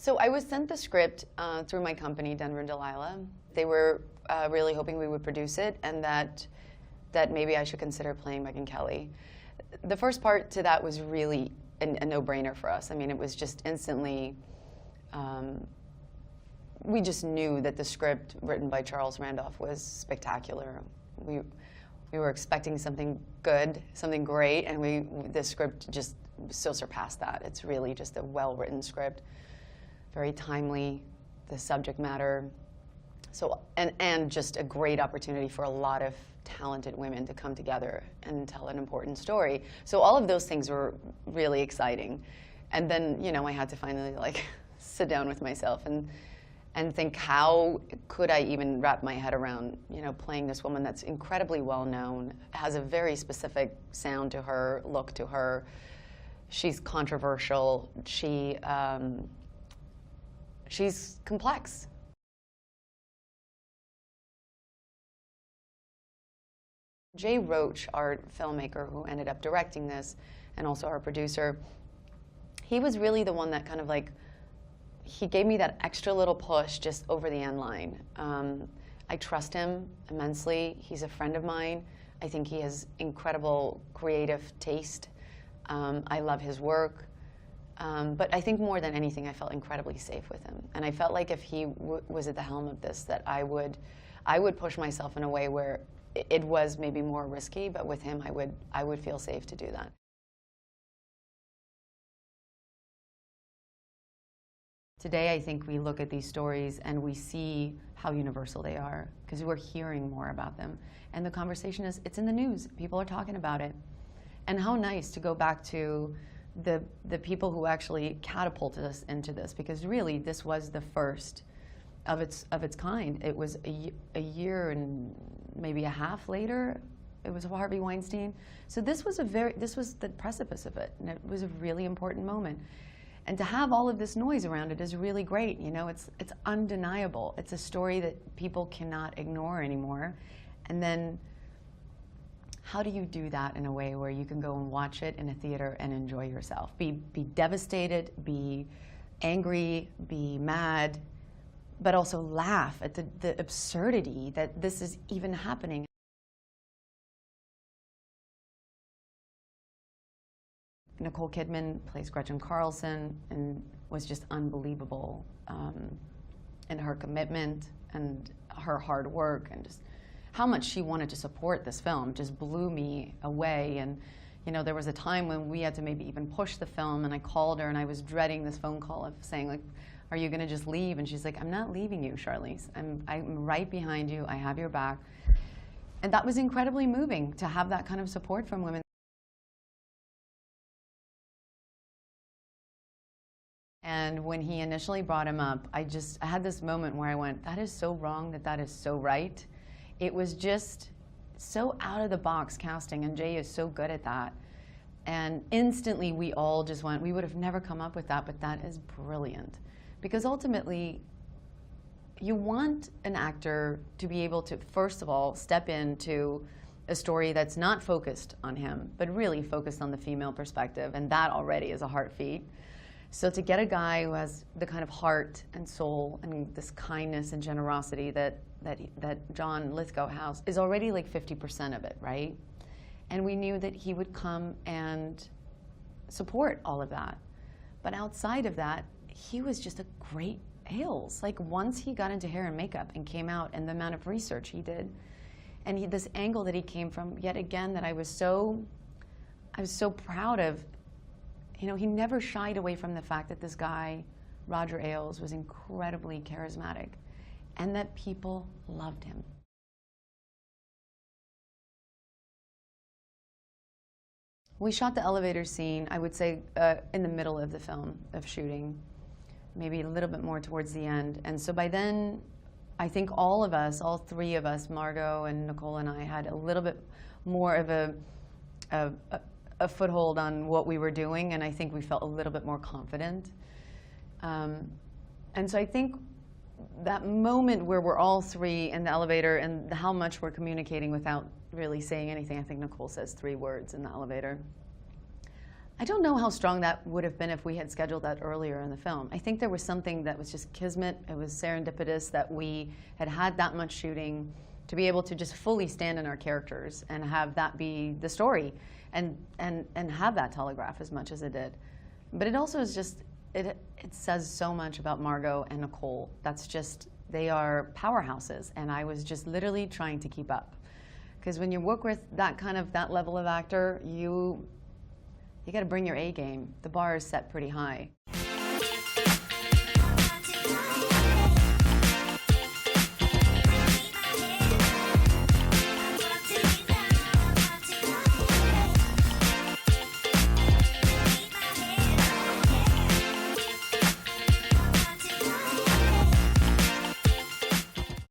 So I was sent the script through my company, Denver and Delilah. They were really hoping we would produce it, and that maybe I should consider playing Megyn Kelly. The first part to that was really a no-brainer for us. I mean, it was just instantly, we just knew that the script written by Charles Randolph was spectacular. We were expecting something good, something great, and the script just so surpassed that. It's really just a well-written script, very timely, the subject matter, so and just a great opportunity for a lot of talented women to come together and tell an important story. So all of those things were really exciting. And then, you know, I had to finally like sit down with myself and think, how could I even wrap my head around, you know, playing this woman that's incredibly well known, has a very specific sound to her, look to her. She's controversial. She's complex. Jay Roach, our filmmaker who ended up directing this, and also our producer, he was really the one that kind of like, he gave me that extra little push just over the end line. I trust him immensely. He's a friend of mine. I think he has incredible creative taste. I love his work. But I think more than anything, I felt incredibly safe with him. And I felt like if he was at the helm of this, that I would push myself in a way where it was maybe more risky, but with him, I would feel safe to do that. Today, I think we look at these stories and we see how universal they are, because we're hearing more about them. And the conversation is, it's in the news. People are talking about it. And how nice to go back to the people who actually catapulted us into this, because really, this was the first of its kind. It was a year and maybe a half later, it was Harvey Weinstein. So this was the precipice of it, and it was a really important moment. And to have all of this noise around it is really great. You know, it's undeniable. It's a story that people cannot ignore anymore. And then, how do you do that in a way where you can go and watch it in a theater and enjoy yourself? Be devastated, be angry, be mad, but also laugh at the absurdity that this is even happening. Nicole Kidman plays Gretchen Carlson and was just unbelievable in her commitment and her hard work, and just how much she wanted to support this film just blew me away. And you know, there was a time when we had to maybe even push the film, and I called her and I was dreading this phone call of saying, like, are you gonna just leave? And she's like, I'm not leaving you, Charlize. I'm right behind you, I have your back. And that was incredibly moving to have that kind of support from women. And when he initially brought him up, I had this moment where I went, that is so wrong, that is so right. It was just so out of the box casting, and Jay is so good at that. And instantly we all just went, we would have never come up with that, but that is brilliant. Because ultimately, you want an actor to be able to, first of all, step into a story that's not focused on him, but really focused on the female perspective, and that already is a heart feat. So to get a guy who has the kind of heart and soul and this kindness and generosity that John Lithgow has is already like 50% of it, right? And we knew that he would come and support all of that. But outside of that, he was just a great Ailes. Like, once he got into hair and makeup and came out, and the amount of research he did, and this angle that he came from, yet again, that I was so proud of. You know, he never shied away from the fact that this guy, Roger Ailes, was incredibly charismatic, and that people loved him. We shot the elevator scene, I would say, in the middle of the film, of shooting, maybe a little bit more towards the end. And so by then, I think all of us, all three of us, Margot and Nicole and I, had a little bit more of a foothold on what we were doing, and I think we felt a little bit more confident. And so I think that moment where we're all three in the elevator and how much we're communicating without really saying anything, I think Nicole says 3 words in the elevator. I don't know how strong that would have been if we had scheduled that earlier in the film. I think there was something that was just kismet. It was serendipitous that we had had that much shooting to be able to just fully stand in our characters and have that be the story and have that telegraph as much as it did. But it also is just, it says so much about Margot and Nicole. That's just, they are powerhouses, and I was just literally trying to keep up. Because when you work with that level of actor, you got to bring your A game. The bar is set pretty high.